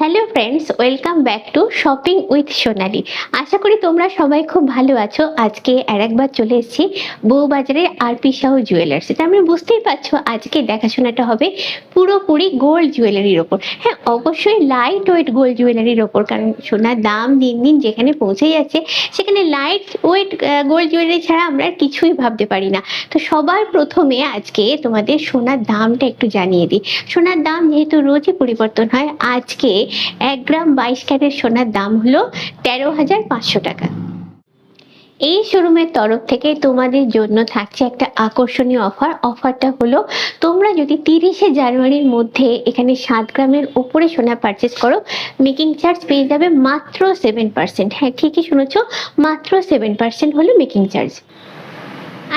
Hello friends, welcome back to shopping with Sonali. আশা করি তোমরা সবাই খুব ভালো আছো। আজকে আরেকবার চলে এসেছি বউবাজারের আরপি শাহ জুয়েলার্সে। তার মানে বুঝতেই পারছো আজকে দেখাশোনাটা হবে পুরোপুরি গোল্ড জুয়েলারির ওপর। হ্যাঁ, অবশ্যই লাইট ওয়েট গোল্ড জুয়েলারির ওপর, কারণ সোনার দাম দিন দিন যেখানে পৌঁছে যাচ্ছে সেখানে লাইট ওয়েট গোল্ড জুয়েলারি ছাড়া আমরা আর কিছুই ভাবতে পারি না। তো সবার প্রথমে আজকে তোমাদের সোনার দামটা একটু জানিয়ে দিই। সোনার দাম যেহেতু রোজই পরিবর্তন হয়, আজকে 1 গ্রাম 22 ক্যারেট সোনার দাম হলো 13,500 টাকা। এই শোরুমের তরফ থেকে তোমাদের জন্য থাকছে একটা আকর্ষণীয় অফারটা হলো, তোমরা যদি 30শে জানুয়ারির মধ্যে এখানে 7 গ্রামের উপরে সোনা পারচেস করো, মেকিং চার্জ পেয়ে যাবে মাত্র 7%। হ্যাঁ, ঠিকই শুনেছো, মাত্র 7% হলো মেকিং চার্জ।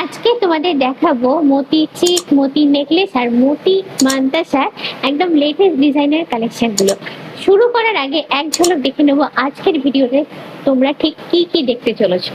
আজকে তোমাদের দেখাবো মতি চিক, মতি নেকলেস আর মতি মান্তাসার একদম লেটেস্ট ডিজাইনের কালেকশন গুলো। শুরু করার আগে এক ঝলক দেখে নেবো আজকের ভিডিওতে তোমরা ঠিক কি কি দেখতে চলেছো।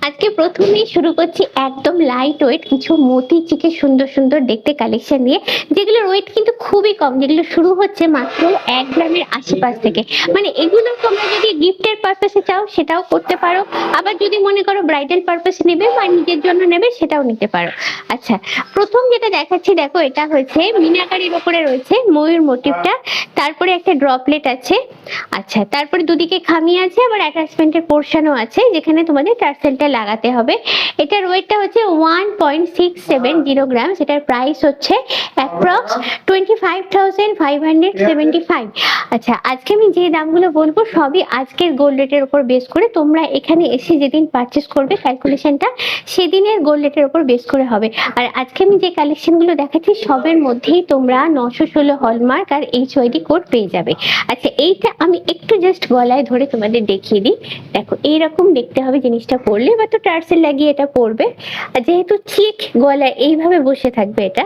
আজকে প্রথমেই শুরু করছি একদম লাইট ওয়েট কিছু মতি চিকের সুন্দর সুন্দর দেখতে কালেকশন দিয়ে, যেগুলোর ওয়েট কিন্তু খুবই কম, যেগুলো শুরু হচ্ছে মাত্র 1 গ্রামের আশেপাশ থেকে। মানে এগুলো তোমরা যদি গিফটের পারপাসে চাও সেটাও করতে পারো, আবার যদি মনে করো ব্রাইডাল পারপাসে নেবে বা নিজের জন্য নেবে সেটাও নিতে পারো। আচ্ছা, প্রথম যেটা দেখাচ্ছি দেখো, এটা হচ্ছে মিনাকারির ওপরে রয়েছে ময়ূর মোটিভটা, তারপরে একটা ড্রপলেট আছে। আচ্ছা, তারপরে দুদিকে খামি আছে, আবার অ্যাটাচমেন্টের পোর্শনও আছে যেখানে তোমাদের টার্সেলটা লাগাতে হবে। এটার ওয়েটটা হচ্ছে 1.670 গ্রাম। এটার প্রাইস হচ্ছে অ্যাপ্রক্স 25,575। আচ্ছা, আজকে আমি যে দামগুলো বলবো সবই আজকের গোল্ড রেটের উপর বেস করে। তোমরা এখানে এসে যেদিন পারচেস করবে ক্যালকুলেশনটা সেদিনের গোল্ড রেটের উপর বেস করে হবে। আর আজকে আমি যে কালেকশনগুলো দেখাচ্ছি সবের মধ্যেই তোমরা 916 হলমার্ক আর HYD কোড পেয়ে যাবে। আচ্ছা, এইটা আমি একটু জাস্ট গলায় ধরে তোমাদের দেখিয়ে দিই। দেখো, এইরকম দেখতে হবে জিনিসটা পরলে, বা তো টার্সেল লাগিয়ে এটা পরবে। আর যেহেতু চিক গলায় এইভাবে বসে থাকবে এটা।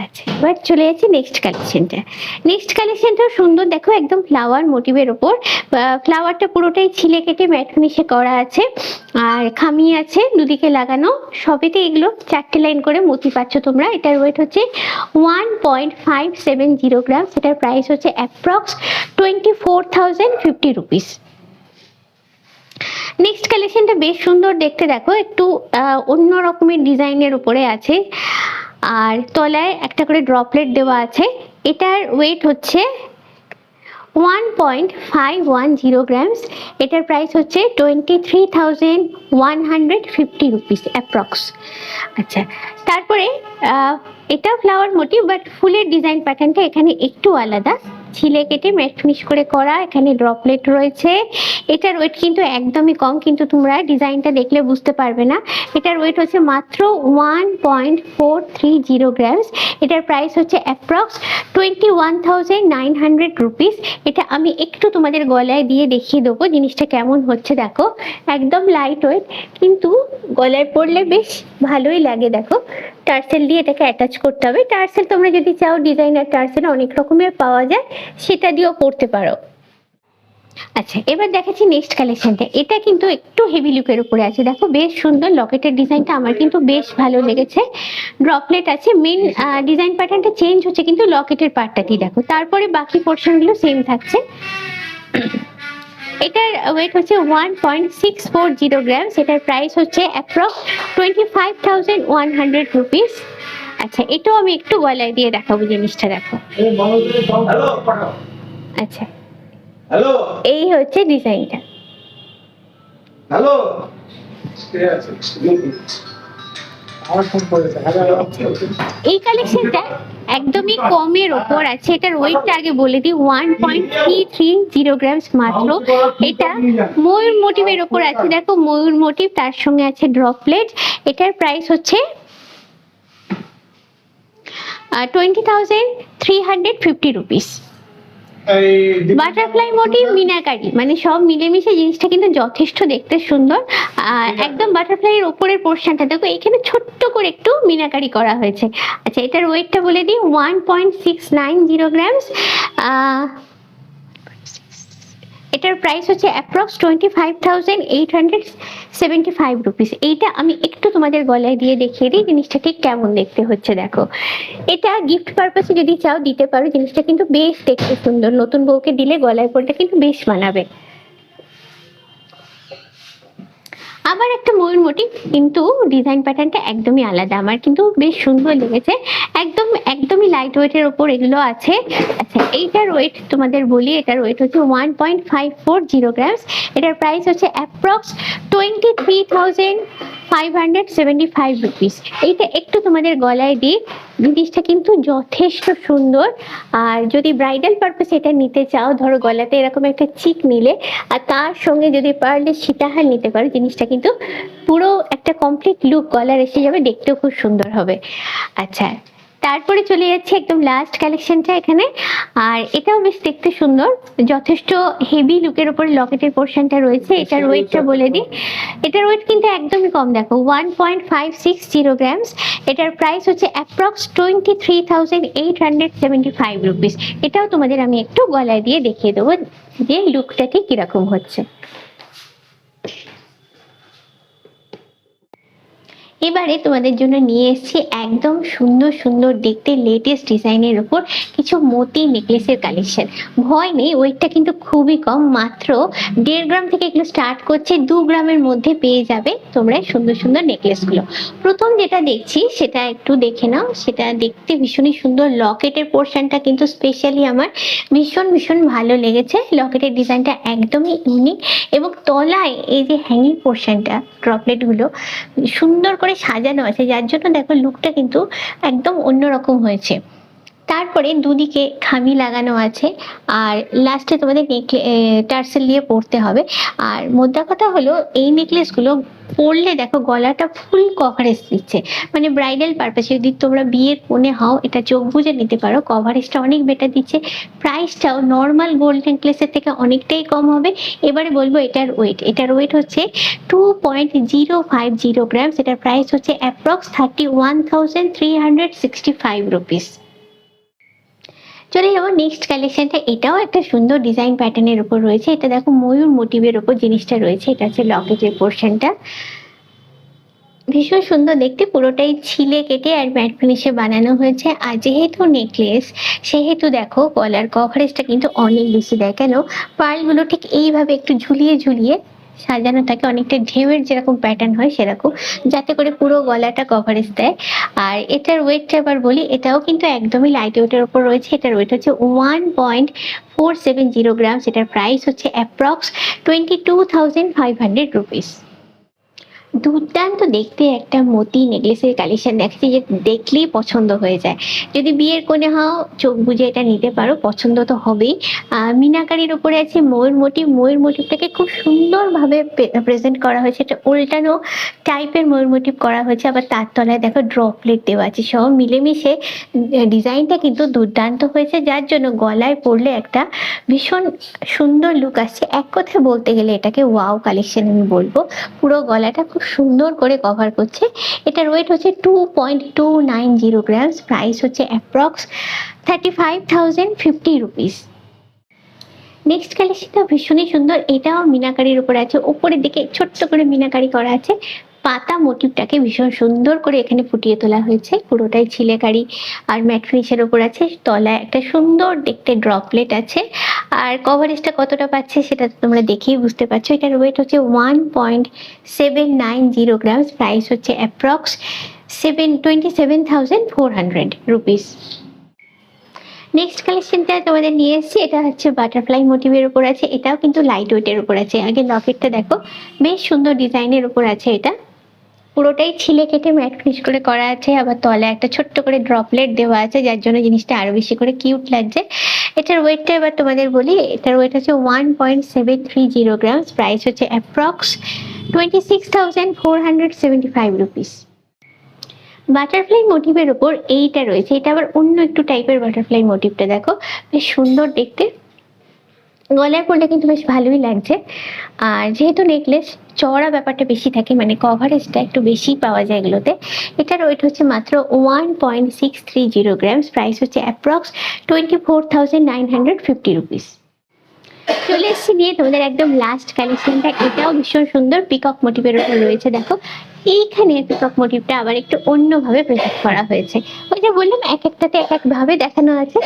আচ্ছা, এবার চলে যাচ্ছি নেক্সট কালেকশনটাও সুন্দর। দেখো, একদম ফ্লাওয়ার মোটিভের ওপর, ফ্লাওয়ারটা পুরোটাই ছিলে কেটে ম্যাট ফিনিশে করা আছে, আর খামি আছে দুদিকে লাগানো। সবেতে এগুলো 4টে লাইন করে মতি পাচ্ছ তোমরা। এটার ওয়েট হচ্ছে 1.570 গ্রাম। এটার প্রাইস হচ্ছে অ্যাপ্রক্স 24,050 রুপিস। নেক্সট কালেকশনটা বেশ সুন্দর দেখতে। দেখো, একটু অন্য রকমের ডিজাইনের উপরে আছে, আর তলায় একটা করে ড্রপলেট দেওয়া আছে। এটার ওয়েট হচ্ছে 1.510 গ্রামস। এটার প্রাইস হচ্ছে 23,150 রুপিস অ্যাপ্রক্স। আচ্ছা, তারপরে এটা ফ্লাওয়ার মোটিভ, বাট ফুলের ডিজাইন প্যাটার্নটা এখানে একটু আলাদা। ছিলে কেটে ম্যাট ফিনিশ করে করা, এখানে ড্রপলেট রয়েছে। এটার ওয়েট কিন্তু একদমই কম, কিন্তু তোমরা ডিজাইনটা দেখলে বুঝতে পারবে না। এটার ওয়েট হচ্ছে মাত্র 1.430 গ্রামস। এটার প্রাইস হচ্ছে অ্যাপ্রক্স 21,900 রুপিস। এটা আমি একটু তোমাদের গলায় দিয়ে দেখিয়ে দেবো জিনিসটা কেমন হচ্ছে। দেখো একদম লাইট ওয়েট, কিন্তু গলায় পরলে বেশ ভালোই লাগে। দেখো টার্সেল দিয়ে এটাকে অ্যাটাচ করতে হবে। টার্সেল তোমরা যদি চাও ডিজাইনার টার্সেল অনেক রকমের পাওয়া যায়, সেটা দিয়েও পরতে পারো। আচ্ছা, এবার দেখাচ্ছি নেক্সট কালেকশনটা। এটা কিন্তু একটু হেভি লুকের উপরে আছে। দেখো বেশ সুন্দর লকেটের ডিজাইনটা আমার কিন্তু বেশ ভালো লেগেছে। ড্রপলেট আছে, মেন ডিজাইন প্যাটার্নটা চেঞ্জ হচ্ছে কিন্তু লকেটের পার্টটাতেই দেখো, তারপরে বাকি পোর্শনগুলো সেম থাকছে। এটার ওয়েট হচ্ছে 1.640 গ্রামস। এটার প্রাইস হচ্ছে অ্যাপ্রক্স 25,100 রুপিস। আচ্ছা, এটাও আমি একটু গলায় দিয়ে দেখাবো জিনিসটা। দেখো আচ্ছা, হ্যালো, এই হচ্ছে ডিজাইনটা। হ্যালো, এই কালেকশনটা একদমই কমের ওপর আছে। এটার ওয়েটটা আগে বলে দিই, 1.330 গ্রামস মাত্র। এটা ময়ূর মোটিভের ওপর আছে। দেখো ময়ূর মোটিভ, তার সঙ্গে আছে ড্রপলেট। এটার প্রাইস হচ্ছে 20,350 রুপিস। বাটারফ্লাই মোটিভ, মিনাকারি, মানে সব মিলেমিশে জিনিসটা কিন্তু যথেষ্ট দেখতে সুন্দর। একদম বাটারফ্লাই এর উপরের পোর্শনটা দেখো, এখানে ছোট্ট করে একটু মিনাকারি করা হয়েছে। আচ্ছা, এটার ওয়েটটা বলে দিই, 1.690 গ্রামস। এটার প্রাইস হচ্ছে অ্যাপ্রক্স 25,875 রুপিস। এইটা আমি একটু তোমাদের গলায় দিয়ে দেখিয়ে দিই জিনিসটা ঠিক কেমন দেখতে হচ্ছে। দেখো এটা গিফট পারপাসে যদি চাও দিতে পারো, জিনিসটা কিন্তু বেশ দেখতে সুন্দর। নতুন বউকে দিলে গলায় পরলে কিন্তু বেশ মানাবে। আবার একটা ময়ূর মোটিভ, কিন্তু ডিজাইন প্যাটার্নটা একদমই আলাদা, আমার কিন্তু বেশ সুন্দর লেগেছে। একদমই লাইট ওয়েটের ওপর এগুলো আছে। আচ্ছা, এইটার ওয়েট তোমাদের বলি, এটার ওয়েট হচ্ছে 1.540 গ্রামস। এটার প্রাইস হচ্ছে অ্যাপ্রক্স 23,575 রুপিস। এইটা একটু তোমাদের গলায় দিই, জিনিসটা কিন্তু যথেষ্ট সুন্দর। আর যদি ব্রাইডাল পারপাস এটা নিতে চাও, ধরো গলাতে এরকম একটা চিক নিলে, আর তার সঙ্গে যদি পারলে সীতাহার নিতে পারো, জিনিসটা কিন্তু পুরো একটা কমপ্লিট লুক গলার এসে যাবে, দেখতেও খুব সুন্দর হবে। আচ্ছা, তারপরে চলে যাচ্ছে একদম লাস্ট কালেকশনটা এখানে। আর এটাও বেশ দেখতে সুন্দর, যথেষ্ট হেভি লুকের উপরে লকেটের পোর্শনটা রয়েছে। এটার ওয়েটটা বলে দিই, এটার ওয়েট কিন্তু একদমই কম। দেখো 1.560 গ্রামস। এটার প্রাইস হচ্ছে অ্যাপ্রক্স 23,875 রুপিস। এটাও তোমাদের আমি একটু গলায় দিয়ে দেখিয়ে দেবো যে লুকটা ঠিক কিরকম হচ্ছে। এবারে তোমাদের জন্য নিয়ে এসেছি একদম সুন্দর সুন্দর দেখতে লেটেস্ট ডিজাইনের উপর কিছু মতি নেকলেসের কালেকশন। ভয় নেই, ওয়েটটা কিন্তু খুবই কম, মাত্র 1.5 গ্রাম থেকে এগুলো স্টার্ট করছে, 2 গ্রামের মধ্যে পেয়ে যাবে তোমরা সুন্দর সুন্দর নেকলেসগুলো। প্রথম যেটা দেখছি সেটা একটু দেখে নাও, সেটা দেখতে ভীষণই সুন্দর। লকেটের পোর্শনটা কিন্তু স্পেশালি আমার ভীষণ ভালো লেগেছে। লকেটের ডিজাইনটা একদমই ইউনিক, এবং তলায় এই যে হ্যাঙ্গিং পোর্শনটা, ড্রপলেটগুলো সুন্দর করে সাজানো আছে, যার জন্য দেখো লুকটা কিন্তু একদম অন্যরকম হয়েছে। তারপরে দুদিকে খামি লাগানো আছে, আর লাস্টে তোমাদের টার্সেল দিয়ে পরতে হবে। আর মোদ্দা কথা হলো, এই নেকলেসগুলো পরলে দেখো গলাটা ফুল কভারেজ দিচ্ছে, মানে ব্রাইডাল পারপাসে যদি তোমরা বিয়ের কোণে হও, এটা চোখ বুজে নিতে পারো। কভারেজটা অনেক বেটার দিচ্ছে, প্রাইসটাও নর্মাল গোল্ড নেকলেসের থেকে অনেকটাই কম হবে। এবারে বলবো এটার ওয়েট হচ্ছে 2.050 গ্রামস। এটার প্রাইস হচ্ছে অ্যাপ্রক্স 31,365 রুপিস। চলে যাবো নেক্সট কালেকশনটা। এটাও একটা সুন্দর ডিজাইন প্যাটার্নের উপর রয়েছে। এটা দেখো ময়ূর মোটিভের উপর জিনিসটা রয়েছে। এটা হচ্ছে লকেটের পোর্শনটা, ভীষণ সুন্দর দেখতে, পুরোটাই ছিলে কেটে আর ম্যাট ফিনিশে বানানো হয়েছে। আর যেহেতু নেকলেস, সেহেতু দেখো গলার কভারেজটা কিন্তু অনেক বেশি দেয়। কেন, পার্লগুলো ঠিক এইভাবে একটু ঝুলিয়ে সাজানো থাকে, অনেকটা ঢেউয়ের যেরকম প্যাটার্ন হয় সেরকম, যাতে করে পুরো গলাটা কভারেজ দেয়। আর এটার ওয়েটটা এবার বলি, এটাও কিন্তু একদমই লাইট ওয়েটের উপর রয়েছে। এটার ওয়েট হচ্ছে 1.470 গ্রামস। এটার প্রাইস হচ্ছে অ্যাপ্রক্স 22,500 রুপিস। দুর্দান্ত দেখতে একটা মতি নেকলেসের কালেকশন দেখছি, যে দেখলেই পছন্দ হয়ে যায়। যদি বিয়ের কোণে হও চোখ বুজে এটা নিতে পারো, পছন্দ তো হবেই। মিনাকারির উপরে আছে ময়ূর মোটিভ। ময়ূর মোটিভটাকে খুব সুন্দরভাবে প্রেজেন্ট করা হয়েছে, এটা উল্টানো টাইপের ময়ূর মোটিভ করা হয়েছে, আবার তার তলায় দেখো ড্রপলেট দেওয়া আছে, সব মিলেমিশে ডিজাইনটা কিন্তু দুর্দান্ত হয়েছে, যার জন্য গলায় পরলে একটা ভীষণ সুন্দর লুক আসছে। এক কথায় বলতে গেলে এটাকে ওয়াও কালেকশন আমি বলবো। পুরো গলাটা খুব সুন্দর করে কভার করছে। এটার ওয়েট হচ্ছে 2.290 গ্রামস, প্রাইস হচ্ছে অ্যাপ্রক্স 35,050 রুপিস। নেক্সট কালেকশনটা ভীষণই সুন্দর, এটাও মিনাকারির উপরে আছে, উপরের দিকে ছোট্ট করে মিনাকারি করা আছে, পাতা মোটিভটাকে ভীষণ সুন্দর করে এখানে ফুটিয়ে তোলা হয়েছে, পুরোটাই ছিলেকারি আর ম্যাট ফিনিশের উপর আছে, তলায় একটা সুন্দর দেখতে ড্রপলেট আছে। আর কভারেজটা কতটা পাচ্ছে সেটা তো তোমরা দেখেই বুঝতে পারছো। এটার ওয়েট হচ্ছে 1.790 গ্রামস, প্রাইস হচ্ছে অ্যাপ্রক্স 27,400 রুপিস। নেক্সট কালেকশনটা তোমাদের নিয়ে এসেছি, এটা হচ্ছে বাটারফ্লাই মোটিভের উপর আছে, এটাও কিন্তু লাইট ওয়েটের উপর আছে। আগে লকেটটা দেখো, বেশ সুন্দর ডিজাইনের উপর আছে, এটা পুরোটাই ছিলে কেটে ম্যাট ফিনিশ করে করা আছে, আবার তলায় একটা ছোট্ট করে ড্রপলেট দেওয়া আছে, যার জন্য জিনিসটা আরো বেশি করে কিউট লাগছে। এটার ওয়েটটা এবার তোমাদের বলি, এটার ওয়েট হচ্ছে 1.730 গ্রামস, প্রাইস হচ্ছে অ্যাপ্রক্স 26,475 রুপিস। বাটারফ্লাই মোটিভের উপর এইটা রয়েছে, এটা আবার অন্য একটু টাইপের বাটারফ্লাই মোটিভটা দেখো, বেশ সুন্দর দেখতে, গলায় পরলে কিন্তু বেশ ভালোই লাগছে। আর যেহেতু নেকলেস চওড়া ব্যাপারটা বেশি থাকে, মানে কভারেজটা একটু বেশি পাওয়া যায় এগুলোতে। এটার ওয়েট হচ্ছে মাত্র 1.630 গ্রামস, প্রাইস হচ্ছে অ্যাপ্রক্স 24,950 রুপিস। চলে এসেছি নিয়ে তোমাদের একদম লাস্ট কালেকশনটা, এটাও ভীষণ সুন্দর, পিকক মোটিভের উপর রয়েছে। দেখো এইখানে পিকক মোটিভটা আবার একটু অন্যভাবে প্রেজেন্ট করা হয়েছে, ওই যে বললাম এক একটাতে এক এক ভাবে দেখানো আছে।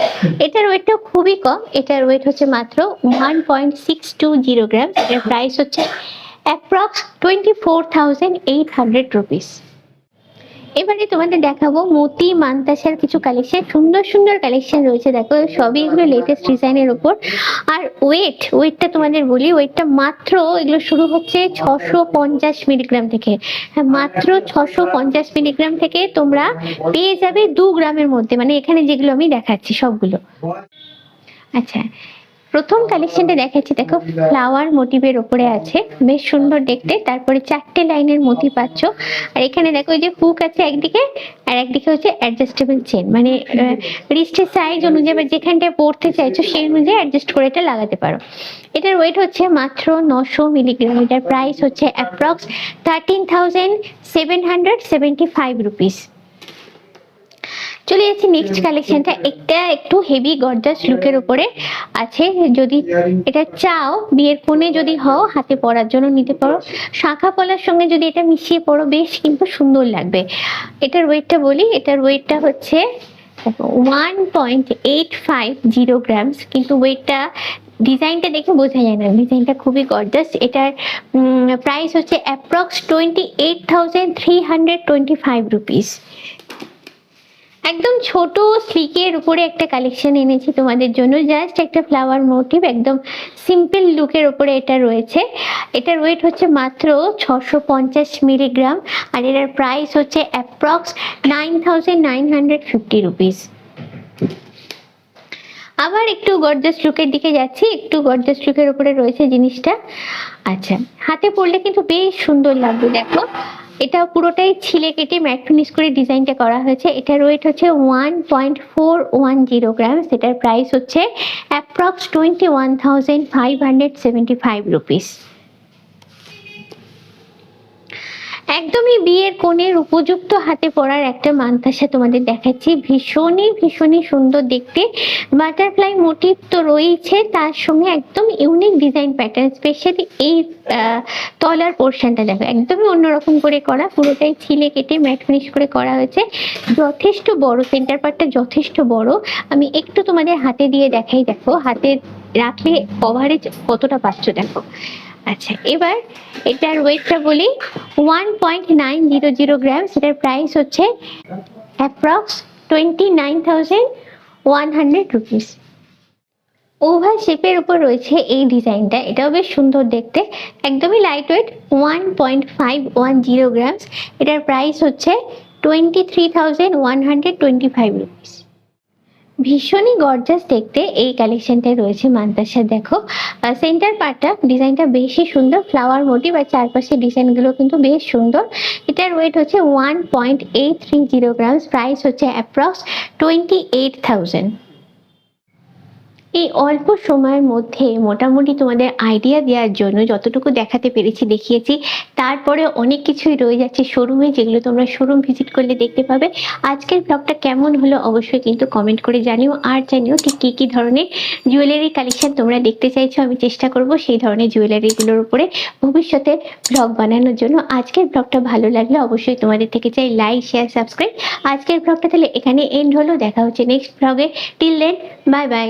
এটার ওয়েটটা খুবই কম, এটার ওয়েট হচ্ছে মাত্র 1.620 গ্রাম, এটার প্রাইস হচ্ছে অ্যাপ্রক্স 24,800 রুপিস। এবারে তোমাদের দেখাবো মতি মানতাসার কিছু কালেকশন, সুন্দর সুন্দর কালেকশন রয়েছে, দেখো সবই এগুলো লেটেস্ট ডিজাইনের উপর। আর ওয়েটটা তোমাদের বলি, ওয়েটটা মাত্র এগুলো শুরু হচ্ছে 650 মিলিগ্রাম থেকে। হ্যাঁ, মাত্র 650 মিলিগ্রাম থেকে তোমরা পেয়ে যাবে 2 গ্রামের মধ্যে, মানে এখানে যেগুলো আমি দেখাচ্ছি সবগুলো। আচ্ছা, প্রথম কালেকশনটা দেখাচ্ছি, দেখো ফ্লাওয়ার মোটিভের উপরে আছে, বেশ সুন্দর দেখতে, তারপরে 4টে লাইনের মোতি পাচ্ছ। আর এখানে দেখো যে হুক আছে একদিকে, আর একদিকে হচ্ছে অ্যাডজাস্টেবল চেন, মানে রিস্টের সাইজ অনুযায়ী বা যেখানটায় পড়তে চাইছো সেই অনুযায়ী অ্যাডজাস্ট করে এটা লাগাতে পারো। এটার ওয়েট হচ্ছে মাত্র 900 মিলিগ্রাম, এটার প্রাইস হচ্ছে অ্যাপ্রক্স 13,775 রুপিস। চলে যাচ্ছি নেক্সট কালেকশনটা, একটা একটু হেভি গর্জাস লুকের উপরে আছে, যদি এটা চাও বিয়ের কোণে যদি হও হাতে পরার জন্য নিতে পারো, শাঁখা পলার সঙ্গে যদি এটা মিশিয়ে পরো বেশ কিন্তু সুন্দর লাগবে। এটার ওয়েটটা বলি, এটার ওয়েটটা হচ্ছে 1.850 গ্রামস, কিন্তু ওয়েটটা ডিজাইনটা দেখে বোঝা যায় না, ডিজাইনটা খুবই গর্জাস। এটার প্রাইস হচ্ছে অ্যাপ্রক্স 28,325 রুপিস। একদম ছোট স্লিকের উপরে একটা কালেকশন এনেছি তোমাদের জন্য, জাস্ট একটা ফ্লাওয়ার মোটিভ, একদম সিম্পল লুকের উপরে এটা রয়েছে। এটার ওয়েট হচ্ছে মাত্র 650 মিলিগ্রাম, আর এটার প্রাইস হচ্ছে অ্যাপ্রক্স 9,950 রুপিস। আবার একটু গর্জাস লুকের দিকে যাচ্ছি, একটু গর্জাস লুকের উপরে রয়েছে জিনিসটা। আচ্ছা, হাতে পরলে কিন্তু বেশ সুন্দর লাগবে, দেখো এটা পুরোটাই ছিলে কেটে ম্যাট ফিনিশ করে ডিজাইনটা করা হয়েছে। এটার ওয়েট হচ্ছে 1.410 গ্রামস, এটার প্রাইস হচ্ছে অ্যাপ্রক্স 21,575 রুপিস। একদমই বিয়ের কোণের উপযুক্ত হাতে পরার একটা মানতাসা তোমাদের দেখাচ্ছি, ভীষণই সুন্দর দেখতে, বাটারফ্লাই মোটিভ তো রয়েছে, তার সঙ্গে একদম ইউনিক ডিজাইন প্যাটার্ন, স্পেশালি এই তলার পোর্শনটা দেখো একদমই অন্যরকম করে করা, পুরোটাই ছিলে কেটে ম্যাট ফিনিশ করে করা হয়েছে, যথেষ্ট বড়, সেন্টার পার্টটা যথেষ্ট বড়। আমি একটু তোমাদের হাতে দিয়ে দেখাই, দেখো হাতে রাখলে কভারেজ কতটা পাচ্ছ দেখো। আচ্ছা, এবার এটার ওয়েটটা বলি 1.900 গ্রাম, সেটার প্রাইস হচ্ছে অ্যাপ্রক্স 29,100 রুপিস। ওভাল শেপের উপর রয়েছে এই ডিজাইনটা, এটাও বেশ সুন্দর দেখতে, একদমই লাইট ওয়েট, 1.510 গ্রামস। এটার প্রাইস হচ্ছে 23,125 রুপিস। ভীষণই গর্জাস দেখতে এই কালেকশনটাই রয়েছে মান্তাসার। দেখো সেন্টার পার্টটা ডিজাইনটা বেশি সুন্দর, ফ্লাওয়ার মোটিভ আর চারপাশের ডিজাইনগুলো কিন্তু বেশ সুন্দর। এটার ওয়েট হচ্ছে 1.830 গ্রামস, প্রাইস হচ্ছে অ্যাপ্রক্স 28,000। এই অল্প সময়ের মধ্যে মোটামুটি তোমাদের আইডিয়া দেওয়ার জন্য যতটুকু দেখাতে পেরেছি দেখিয়েছি, তারপরে অনেক কিছুই রয়ে যাচ্ছে শোরুমে, যেগুলো তোমরা শোরুম ভিজিট করলে দেখতে পাবে। আজকের ব্লগটা কেমন হলো অবশ্যই কিন্তু কমেন্ট করে জানিও, আর জানিও ঠিক কী কী ধরনের জুয়েলারি কালেকশন তোমরা দেখতে চাইছো। আমি চেষ্টা করব সেই ধরনের জুয়েলারিগুলোর উপরে ভবিষ্যতে ব্লগ বানানোর জন্য। আজকের ব্লগটা ভালো লাগলে অবশ্যই তোমাদের থেকে চাই লাইক, শেয়ার, সাবস্ক্রাইব। আজকের ব্লগটা তাহলে এখানে এন্ড হলো, দেখা হচ্ছে নেক্সট ব্লগে। Till then, bye by.